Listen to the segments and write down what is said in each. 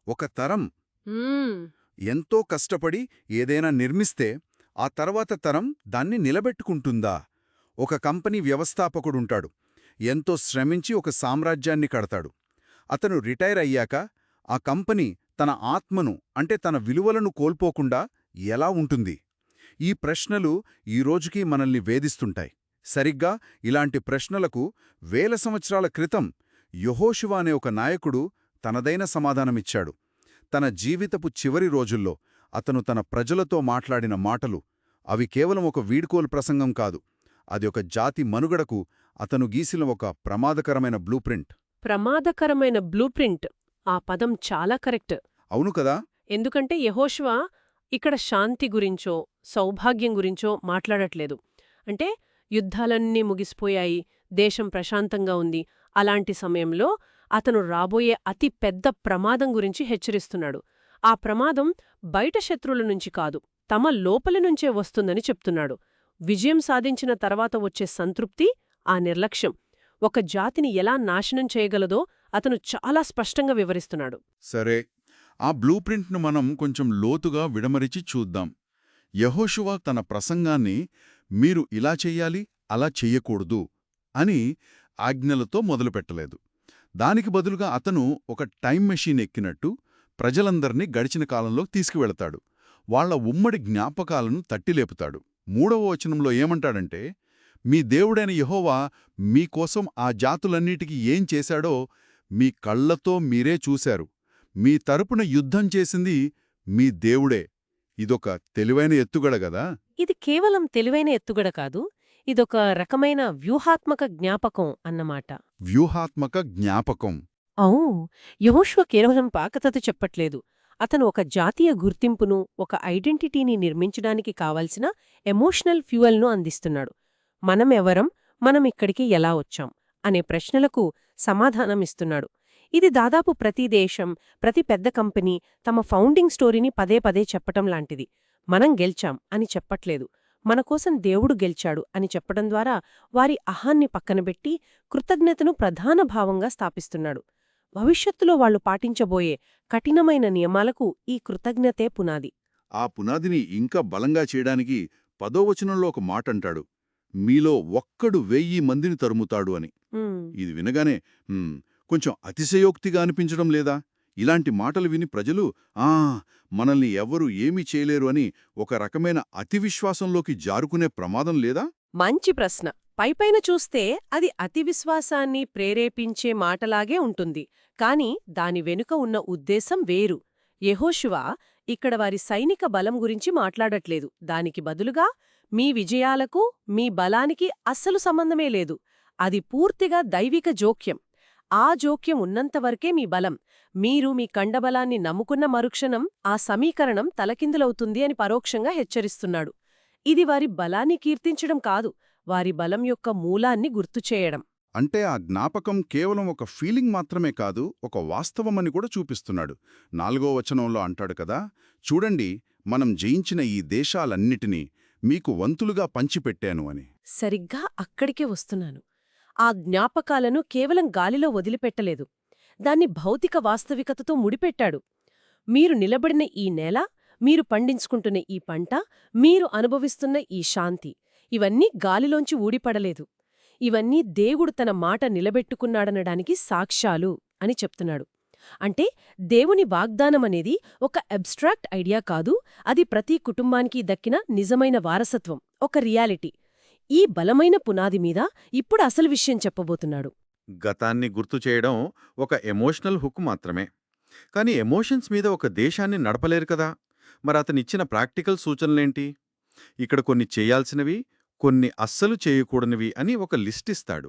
ఒక తరం మ్మ్. ఎంతో కష్టపడి ఏదైనా నిర్మిస్తే ఆ తర్వాత తరం దాన్ని నిలబెట్టుకుంటుందా? ఒక కంపెనీ వ్యవస్థాపకుడుంటాడు. ఎంతో శ్రమించి ఒక సామ్రాజ్యాన్ని కడతాడు. అతను రిటైర్ అయ్యాక ఆ కంపెనీ తన ఆత్మను అంటే తన విలువలను కోల్పోకుండా ఎలా ఉంటుంది? ఈ ప్రశ్నలు ఈ రోజుకీ మనల్ని వేధిస్తుంటాయి. సరిగ్గా ఇలాంటి ప్రశ్నలకు వేల సంవత్సరాల క్రితం యెహోషువ అనే ఒక నాయకుడు తనదైన సమాధానమిచ్చాడు. తన జీవితపు చివరి రోజుల్లో అతను తన ప్రజలతో మాట్లాడిన మాటలు అవి కేవలం ఒక వీడ్కోలు ప్రసంగం కాదు. అది ఒక జాతి మనుగడకు అతను గీసిన ఒక ప్రమాదకరమైన బ్లూప్రింట్. ప్రమాదకరమైన బ్లూప్రింట్. ఆ పదం చాలా కరెక్ట్. అవును కదా? ఎందుకంటే యెహోషువ ఇక్కడ శాంతి గురించో సౌభాగ్యం గురించో మాట్లాడట్లేదు. అంటే యుద్ధాలన్నీ ముగిసిపోయాయి, దేశం ప్రశాంతంగా ఉంది. అలాంటి సమయంలో అతను రాబోయే అతి పెద్ద ప్రమాదం గురించి హెచ్చరిస్తున్నాడు. ఆ ప్రమాదం బయట శత్రువుల నుంచి కాదు, తమ లోపలి నుంచే వస్తుందని చెప్తున్నాడు. విజయం సాధించిన తర్వాత వచ్చే సంతృప్తి, ఆ నిర్లక్ష్యం ఒక జాతిని ఎలా నాశనం చేయగలదో అతను చాలా స్పష్టంగా వివరిస్తున్నాడు. సరే, ఆ బ్లూప్రింట్ను మనం కొంచెం లోతుగా విడమరిచి చూద్దాం. యెహోషువ తన ప్రసంగాన్ని మీరు ఇలా చెయ్యాలి, అలా చెయ్యకూడదు అని ఆజ్ఞలతో మొదలుపెట్టలేదు. దానికి బదులుగా అతను ఒక టైం మెషీన్ ఎక్కినట్టు ప్రజలందర్నీ గడిచిన కాలంలోకి తీసుకువెళతాడు. వాళ్ల ఉమ్మడి జ్ఞాపకాలను తట్టిలేపుతాడు. 3వ వచనంలో ఏమంటాడంటే, మీ దేవుడైన యెహోవా మీకోసం ఆ జాతులన్నిటికీ ఏం చేశాడో మీ కళ్లతో మీరే చూశారు. మీ తరపున యుద్ధం చేసింది మీ దేవుడే. ఇదొక తెలివైన ఎత్తుగడ గదా? ఇది కేవలం తెలివైన ఎత్తుగడ కాదు, ఇదొక రకమైన వ్యూహాత్మక జ్ఞాపకం అన్నమాట. వ్యూహాత్మక జ్ఞాపకం. యెహోషువ కేవలం పాకతత చెప్పట్లేదు. అతను ఒక జాతీయ గుర్తింపును, ఒక ఐడెంటిటీని నిర్మించడానికి కావలసిన ఎమోషనల్ ఫ్యూయల్ను అందిస్తున్నాడు. మనమెవరం, మనమిక్కడికి ఎలా వచ్చాం అనే ప్రశ్నలకు సమాధానమిస్తున్నాడు. ఇది దాదాపు ప్రతి దేశం, ప్రతి పెద్ద కంపెనీ తమ ఫౌండింగ్ స్టోరీని పదే పదే చెప్పటం లాంటిది. మనం గెలిచాం అని చెప్పట్లేదు, మనకోసం దేవుడు గెలిచాడు అని చెప్పడం ద్వారా వారి అహాన్ని పక్కనబెట్టి కృతజ్ఞతను ప్రధాన భావంగా స్థాపిస్తున్నాడు. భవిష్యత్తులో వాళ్లు పాటించబోయే కఠినమైన నియమాలకు ఈ కృతజ్ఞతే పునాది. ఆ పునాదిని ఇంకా బలంగా చేయడానికి 10వ వచనంలో ఒక మాటంటాడు, మీలో ఒక్కడు 1000 మందిని తరుముతాడు అని. ఇది వినగానే కొంచెం అతిశయోక్తిగా అనిపించడం లేదా? ఇలాంటి మాటలు విని ప్రజలు మనల్ని ఎవ్వరూ ఏమీ చేయలేరు అని ఒక రకమైన అతివిశ్వాసంలోకి జారుకునే ప్రమాదం లేదా? మంచి ప్రశ్న. పైపైన చూస్తే అది అతి విశ్వాసాన్ని ప్రేరేపించే మాటలాగే ఉంటుంది, కాని దాని వెనుక ఉన్న ఉద్దేశం వేరు. యెహోషువ ఇక్కడ వారి సైనిక బలం గురించి మాట్లాడట్లేదు. దానికి బదులుగా మీ విజయాలకు, మీ బలానికి అస్సలు సంబంధమే లేదు. అది పూర్తిగా దైవిక జోక్యం. ఆ జోక్యం ఉన్నంతవరకే మీ బలం. మీరు మీ కండబలాన్ని నమ్ముకున్న మరుక్షణం ఆ సమీకరణం తలకిందులవుతుంది అని పరోక్షంగా హెచ్చరిస్తున్నాడు. ఇది వారి బలాన్ని కీర్తించడం కాదు, వారి బలం యొక్క మూలాన్ని గుర్తుచేయడం. అంటే ఆ జ్ఞాపకం కేవలం ఒక ఫీలింగ్ మాత్రమే కాదు, ఒక వాస్తవమని కూడా చూపిస్తున్నాడు. 4వ వచనంలో అంటాడు కదా, చూడండి, మనం జయించిన ఈ దేశాలన్నిటినీ మీకు వంతులుగా పంచిపెట్టాను అని. సరిగ్గా అక్కడికే వస్తున్నాను. ఆ జ్ఞాపకాలను కేవలం గాలిలో వదిలిపెట్టలేదు, దాన్ని భౌతిక వాస్తవికతతో ముడిపెట్టాడు. మీరు నిలబడిన ఈ నేల, మీరు పండించుకుంటున్న ఈ పంట, మీరు అనుభవిస్తున్న ఈ శాంతి, ఇవన్నీ గాలిలోంచి ఊడిపడలేదు. ఇవన్నీ దేవుడు తన మాట నిలబెట్టుకున్నాడనడానికి సాక్ష్యాలు అని చెప్తున్నాడు. అంటే దేవుని వాగ్దానమనేది ఒక అబ్స్ట్రాక్ట్ ఐడియా కాదు, అది ప్రతి కుటుంబానికి దక్కిన నిజమైన వారసత్వం, ఒక రియాలిటీ. ఈ బలమైన పునాది మీద ఇప్పుడు అసలు విషయం చెప్పబోతున్నాడు. గతాన్ని గుర్తు చేయడం ఒక ఎమోషనల్ హుక్ మాత్రమే. కానీ ఎమోషన్స్ మీద ఒక దేశాన్ని నడపలేరు కదా. మరతనిచ్చిన ప్రాక్టికల్ సూచనలేంటి? ఇక్కడ కొన్ని చేయాల్సినవి, కొన్ని అస్సలు చేయకూడనివి అని ఒక లిస్ట్ ఇస్తాడు.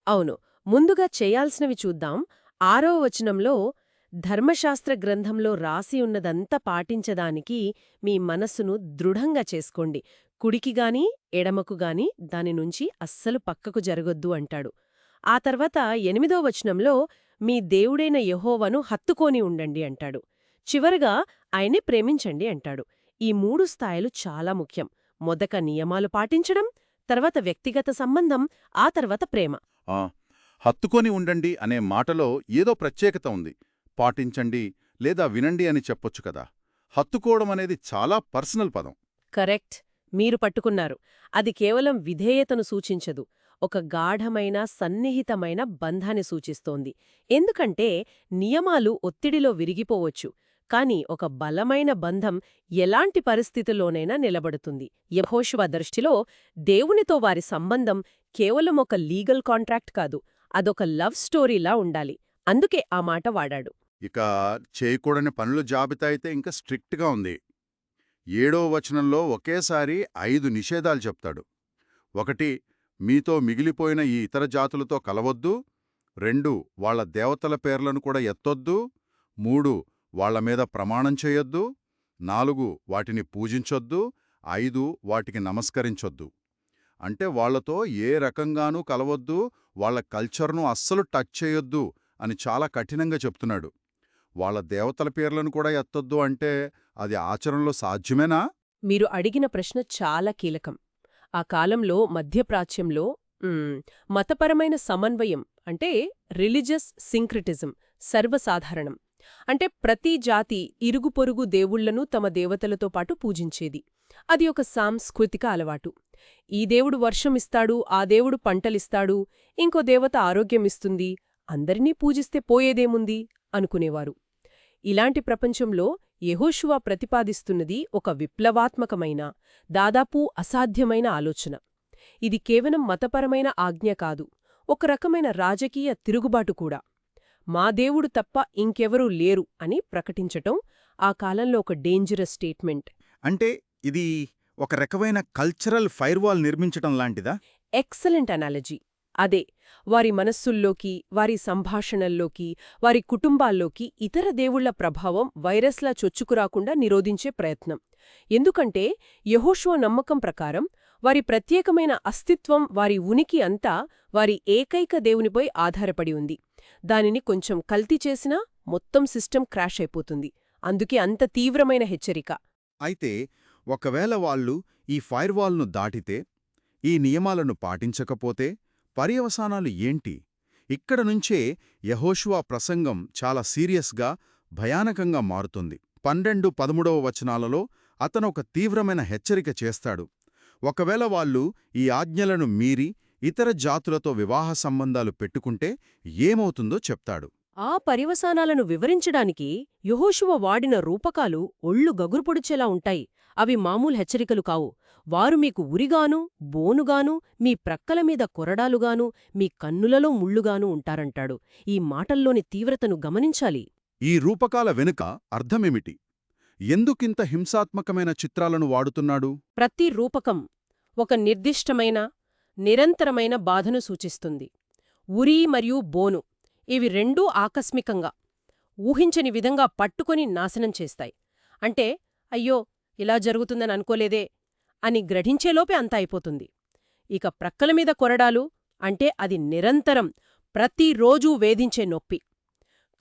అవును, ముందుగా చేయాల్సినవి చూద్దాం. 6వ వచనంలో, ధర్మశాస్త్ర గ్రంథంలో రాసి ఉన్నదంతా పాటించడానికి మీ మనస్సును దృఢంగా చేసుకోండి, కుడికిగాని ఎడమకుగాని దాని నుంచి అస్సలు పక్కకు జరగొద్దు అంటాడు. ఆ తర్వాత 8వ వచనంలో, మీ దేవుడైన యెహోవాను హత్తుకొని ఉండండి అంటాడు. చివరగా ఆయన్ని ప్రేమించండి అంటాడు. ఈ 3 స్థాయిలు చాలా ముఖ్యం. మొదట నియమాలు పాటించడం, తర్వాత వ్యక్తిగత సంబంధం, ఆ తర్వాత ప్రేమ. హత్తుకొని ఉండండి అనే మాటలో ఏదో ప్రత్యేకత ఉంది. పాటించండి లేదా వినండి అని చెప్పొచ్చు కదా. హత్తుకోవడం అనేది చాలా పర్సనల్ పదం. కరెక్ట్, మీరు పట్టుకున్నారు. అది కేవలం విధేయతను సూచించదు, ఒక గాఢమైన సన్నిహితమైన బంధాన్ని సూచిస్తోంది. ఎందుకంటే నియమాలు ఒత్తిడిలో విరిగిపోవచ్చు, కాని ఒక బలమైన బంధం ఎలాంటి పరిస్థితుల్లోనైనా నిలబడుతుంది. యెహోషువ దృష్టిలో దేవునితో వారి సంబంధం కేవలం ఒక లీగల్ కాంట్రాక్ట్ కాదు, అదొక లవ్ స్టోరీలా ఉండాలి. అందుకే ఆ మాట వాడాడు. ఇక చేయకూడని పనుల జాబితా అయితే ఇంకా స్ట్రిక్ట్గా ఉంది. 7వ వచనంలో ఒకేసారి 5 నిషేధాలు చెప్తాడు. 1 మీతో మిగిలిపోయిన ఈ ఇతర జాతులతో కలవొద్దు. 2 వాళ్ళ దేవతల పేర్లను కూడా ఎత్తొద్దు. 3 వాళ్ల మీద ప్రమాణం చేయొద్దు. 4 వాటిని పూజించొద్దు. 5 వాటికి నమస్కరించొద్దు. అంటే వాళ్లతో ఏ రకంగానూ కలవొద్దు, వాళ్ల కల్చర్ను అస్సలు టచ్ చేయొద్దు అని చాలా కఠినంగా చెప్తున్నాడు. వాళ్ళ దేవతల పేర్లను కూడా ఎత్తొద్దు అంటే అది ఆచరణలో సాధ్యమేనా? మీరు అడిగిన ప్రశ్న చాలా కీలకం. ఆ కాలంలో మధ్యప్రాచ్యంలో మతపరమైన సమన్వయం అంటే రిలీజియస్ సింక్రిటిజం సర్వసాధారణం. అంటే ప్రతి జాతి ఇరుగుపొరుగు దేవుళ్లను తమ దేవతలతో పాటు పూజించేది. అది ఒక సాంస్కృతిక అలవాటు. ఈ దేవుడు వర్షమిస్తాడు, ఆ దేవుడు పంటలిస్తాడు, ఇంకో దేవత ఆరోగ్యమిస్తుంది, అందరినీ పూజిస్తే పోయేదేముంది అనుకునేవారు. ఇలాంటి ప్రపంచంలో యెహోషువ ప్రతిపాదిస్తున్నది ఒక విప్లవాత్మకమైన, దాదాపు అసాధ్యమైన ఆలోచన. ఇది కేవలం మతపరమైన ఆజ్ఞ కాదు, ఒక రకమైన రాజకీయ తిరుగుబాటు కూడా. మా దేవుడు తప్ప ఇంకెవరూ లేరు అని ప్రకటించటం ఆ కాలంలో ఒక డేంజరస్ స్టేట్మెంట్. అంటే ఇది ఒక రకమైన కల్చరల్ ఫైర్వాల్ నిర్మించటం లాంటిదా? Excellent analogy. అదే, వారి మనస్సుల్లోకి, వారి సంభాషణల్లోకి, వారి కుటుంబాల్లోకి ఇతర దేవుళ్ల ప్రభావం వైరస్లా చొచ్చుకురాకుండా నిరోధించే ప్రయత్నం. ఎందుకంటే యెహోషువ నమ్మకం ప్రకారం వారి ప్రత్యేకమైన అస్తిత్వం, వారి ఉనికి అంతా వారి ఏకైక దేవునిపై ఆధారపడి ఉంది. దానిని కొంచెం కల్తీ చేసినా మొత్తం సిస్టమ్ క్రాష్ అయిపోతుంది. అందుకే అంత తీవ్రమైన హెచ్చరిక. అయితే ఒకవేళ వాళ్ళు ఈ ఫైర్వాల్ను దాటితే, ఈ నియమాలను పాటించకపోతే పర్యవసానాలు ఏంటి? ఇక్కడ నుంచే యెహోషువ ప్రసంగం చాలా సీరియస్గా, భయానకంగా మారుతుంది. 12-13 వచనాలలో అతనొక తీవ్రమైన హెచ్చరిక చేస్తాడు. ఒకవేళ వాళ్ళు ఈ ఆజ్ఞలను మీరి ఇతర జాతులతో వివాహ సంబంధాలు పెట్టుకుంటే ఏమవుతుందో చెప్తాడు. ఆ పర్యవసానాలను వివరించడానికి యెహోషువ వాడిన రూపకాలు ఒళ్ళు గగురుపొడిచేలా ఉంటాయి. అవి మామూలు హెచ్చరికలు కావు. వారు మీకు ఉరిగాను, బోనుగాను, మీ ప్రక్కలమీద కొరడాలుగాను, మీ కన్నులలో ముళ్ళుగాను ఉంటారంటాడు. ఈ మాటల్లోని తీవ్రతను గమనించాలి. ఈ రూపకాల వెనుక అర్థమేమిటి? ఎందుకింత హింసాత్మకమైన చిత్రాలను వాడుతున్నాడు? ప్రతి రూపకం ఒక నిర్దిష్టమైన, నిరంతరమైన బాధను సూచిస్తుంది. ఉరి మరియు బోను ఇవి రెండూ ఆకస్మికంగా, ఊహించని విధంగా పట్టుకొని నాశనం చేస్తాయి. అంటే అయ్యో ఇలా జరుగుతుందని అనుకోలేదే అని గ్రహించేలోపే అంతా అయిపోతుంది. ఇక ప్రక్కలమీద కొరడాలు అంటే అది నిరంతరం, ప్రతిరోజూ వేధించే నొప్పి.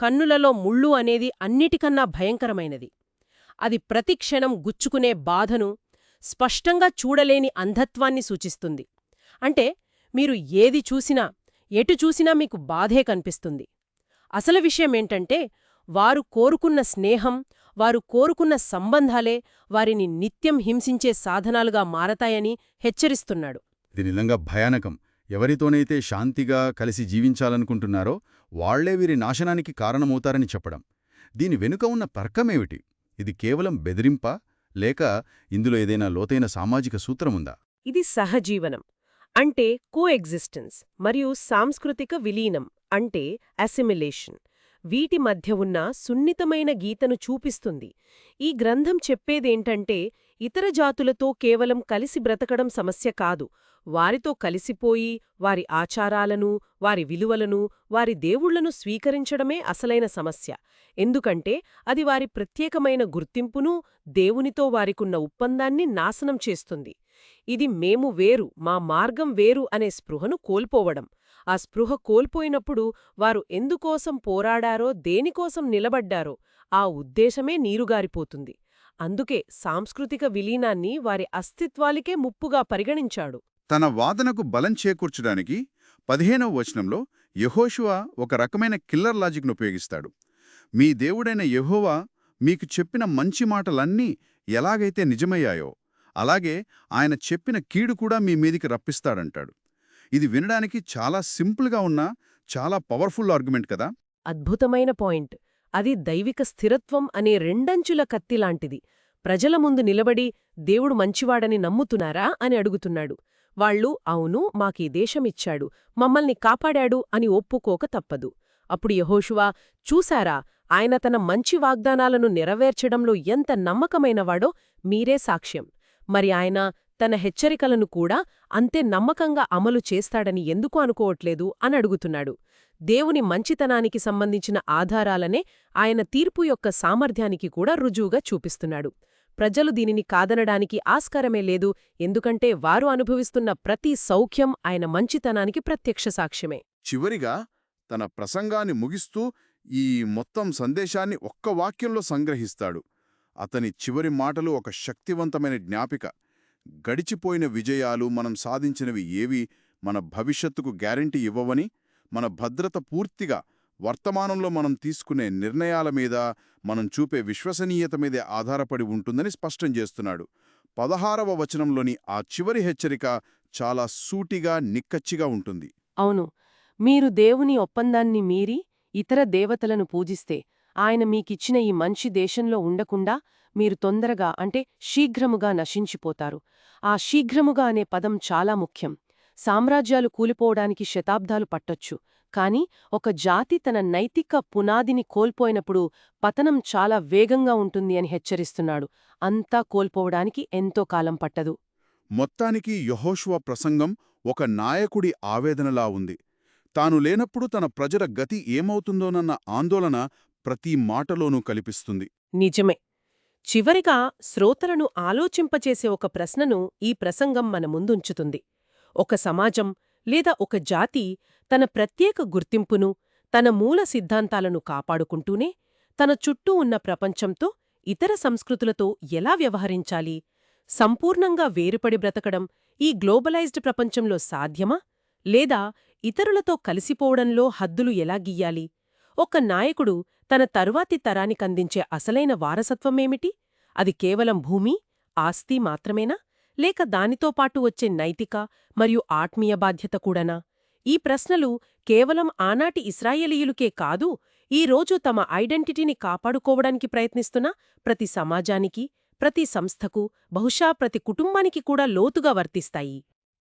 కన్నులలో ముళ్ళు అనేది అన్నిటికన్నా భయంకరమైనది. అది ప్రతిక్షణం గుచ్చుకునే బాధను, స్పష్టంగా చూడలేని అంధత్వాన్ని సూచిస్తుంది. అంటే మీరు ఏది చూసినా, ఎటు చూసినా మీకు బాధే కనిపిస్తుంది. అసలు విషయమేంటంటే వారు కోరుకున్న స్నేహం, వారు కోరుకున్న సంబంధాలే వారిని నిత్యం హింసించే సాధనాలుగా మారతాయని హెచ్చరిస్తున్నాడు. ఇది నిజంగా భయానకం. ఎవరితోనైతే శాంతిగా కలిసి జీవించాలనుకుంటున్నారో వాళ్లే వీరి నాశనానికి కారణమవుతారని చెప్పడం. దీని వెనుక ఉన్న తర్కమేమిటి? ఇది కేవలం బెదిరింపా, లేక ఇందులో ఏదైనా లోతైన సామాజిక సూత్రముందా? ఇది సహజీవనం అంటే కోఎగ్జిస్టెన్స్ మరియు సాంస్కృతిక విలీనం అంటే అసిమిలేషన్, వీటి మధ్య ఉన్న సున్నితమైన గీతను చూపిస్తుంది. ఈ గ్రంథం చెప్పేదేంటంటే ఇతర జాతులతో కేవలం కలిసి బ్రతకడం సమస్య కాదు, వారితో కలిసిపోయి వారి ఆచారాలను, వారి విలువలను, వారి దేవుళ్లను స్వీకరించడమే అసలైన సమస్య. ఎందుకంటే అది వారి ప్రత్యేకమైన గుర్తింపును, దేవునితో వారికున్న ఒప్పందాన్ని నాశనం చేస్తుంది. ఇది మేము వేరు, మా మార్గం వేరు అనే స్పృహను కోల్పోవడం. ఆ స్పృహ కోల్పోయినప్పుడు వారు ఎందుకోసం పోరాడారో, దేనికోసం నిలబడ్డారో ఆ ఉద్దేశమే నీరుగారిపోతుంది. అందుకే సాంస్కృతిక విలీనాన్ని వారి అస్తిత్వానికే ముప్పుగా పరిగణించాడు. తన వాదనకు బలం చేకూర్చడానికి 15వ వచనంలో యెహోషువ ఒక రకమైన కిల్లర్ లాజిక్ను ఉపయోగిస్తాడు. మీ దేవుడైన యెహోవా మీకు చెప్పిన మంచి మాటలన్నీ ఎలాగైతే నిజమయ్యాయో అలాగే ఆయన చెప్పిన కీడు కూడా మీ మీదికి రప్పిస్తాడంటాడు. ఇది వినడానికి చాలా సింపుల్గా ఉన్నా చాలా పవర్ఫుల్ ఆర్గ్యుమెంట్ కదా. అద్భుతమైన పాయింట్. అది దైవిక స్థిరత్వం అనే రెండంచుల కత్తిలాంటిది. ప్రజల ముందు నిలబడి దేవుడు మంచివాడని నమ్ముతున్నారా అని అడుగుతున్నాడు. వాళ్ళు అవును, మాకీ దేశమిచ్చాడు, మమ్మల్ని కాపాడాడు అని ఒప్పుకోక తప్పదు. అప్పుడు యెహోషువ, చూశారా, ఆయన తన మంచి వాగ్దానాలను నెరవేర్చడంలో ఎంత నమ్మకమైనవాడో మీరే సాక్ష్యం. మరి ఆయన తన హెచ్చరికలను కూడా అంతే నమ్మకంగా అమలు చేస్తాడని ఎందుకు అనుకోవట్లేదు అని అడుగుతున్నాడు. దేవుని మంచితనానికి సంబంధించిన ఆధారాలనే ఆయన తీర్పు యొక్క సామర్థ్యానికి కూడా రుజువుగా చూపిస్తున్నాడు. ప్రజలు దీనిని కాదనడానికి ఆస్కారమే లేదు, ఎందుకంటే వారు అనుభవిస్తున్న ప్రతి సౌఖ్యం ఆయన మంచితనానికి ప్రత్యక్ష సాక్ష్యమే. చివరిగా తన ప్రసంగాన్ని ముగిస్తూ ఈ మొత్తం సందేశాన్ని ఒక్క వాక్యంలో సంగ్రహిస్తాడు. అతని చివరి మాటలు ఒక శక్తివంతమైన జ్ఞాపిక. గడిచిపోయిన విజయాలు, మనం సాధించినవి ఏవీ మన భవిష్యత్తుకు గ్యారెంటీ ఇవ్వవని, మన భద్రత పూర్తిగా వర్తమానంలో మనం తీసుకునే నిర్ణయాల మీద, మనం చూపే విశ్వసనీయత మీదే ఆధారపడి ఉంటుందని స్పష్టం చేస్తున్నాడు. 16వ వచనంలోని ఆ చివరి హెచ్చరిక చాలా సూటిగా, నిక్కచ్చిగా ఉంటుంది. అవును, మీరు దేవుని ఒప్పందాన్ని మీరి ఇతర దేవతలను పూజిస్తే ఆయన మీకిచ్చిన ఈ మంచి దేశంలో ఉండకుండా మీరు తొందరగా అంటే శీఘ్రముగా నశించిపోతారు. ఆ శీఘ్రముగా అనే పదం చాలా ముఖ్యం. సామ్రాజ్యాలు కూలిపోవడానికి శతాబ్దాలు పట్టొచ్చు, కాని ఒక జాతి తన నైతిక పునాదిని కోల్పోయినప్పుడు పతనం చాలా వేగంగా ఉంటుంది అని హెచ్చరిస్తున్నాడు. అంతా కోల్పోవడానికి ఎంతో కాలం పట్టదు. మొత్తానికి యెహోషువ ప్రసంగం ఒక నాయకుడి ఆవేదనలా ఉంది. తాను లేనప్పుడు తన ప్రజల గతి ఏమవుతుందోనన్న ఆందోళన ప్రతి మాటలోనూ కల్పిస్తుంది. నిజమే. చివరిగా శ్రోతలను ఆలోచింపచేసే ఒక ప్రశ్నను ఈ ప్రసంగం మన ముందుంచుతుంది. ఒక సమాజం లేదా ఒక జాతి తన ప్రత్యేక గుర్తింపును, తన మూల సిద్ధాంతాలను కాపాడుకుంటూనే తన చుట్టూ ఉన్న ప్రపంచంతో, ఇతర సంస్కృతులతో ఎలా వ్యవహరించాలి? సంపూర్ణంగా వేరుపడి బ్రతకడం ఈ గ్లోబలైజ్డ్ ప్రపంచంలో సాధ్యమా? లేదా ఇతరులతో కలిసిపోవడంలో హద్దులు ఎలా గీయాలి? ఒక నాయకుడు తన తరువాతి తరానికందించే అసలైన వారసత్వమేమిటి? అది కేవలం భూమి, ఆస్తి మాత్రమేనా? లేక దానితో పాటు వచ్చే నైతిక మరియు ఆత్మీయ బాధ్యత కూడానా? ఈ ప్రశ్నలు కేవలం ఆనాటి ఇశ్రాయేలీయులకే కాదు, ఈ రోజు తమ ఐడెంటిటీని కాపాడుకోవడానికి ప్రయత్నిస్తున్న ప్రతి సమాజానికి, ప్రతి సంస్థకు, బహుశా ప్రతి కుటుంబానికి కూడా లోతుగా వర్తిస్తాయి.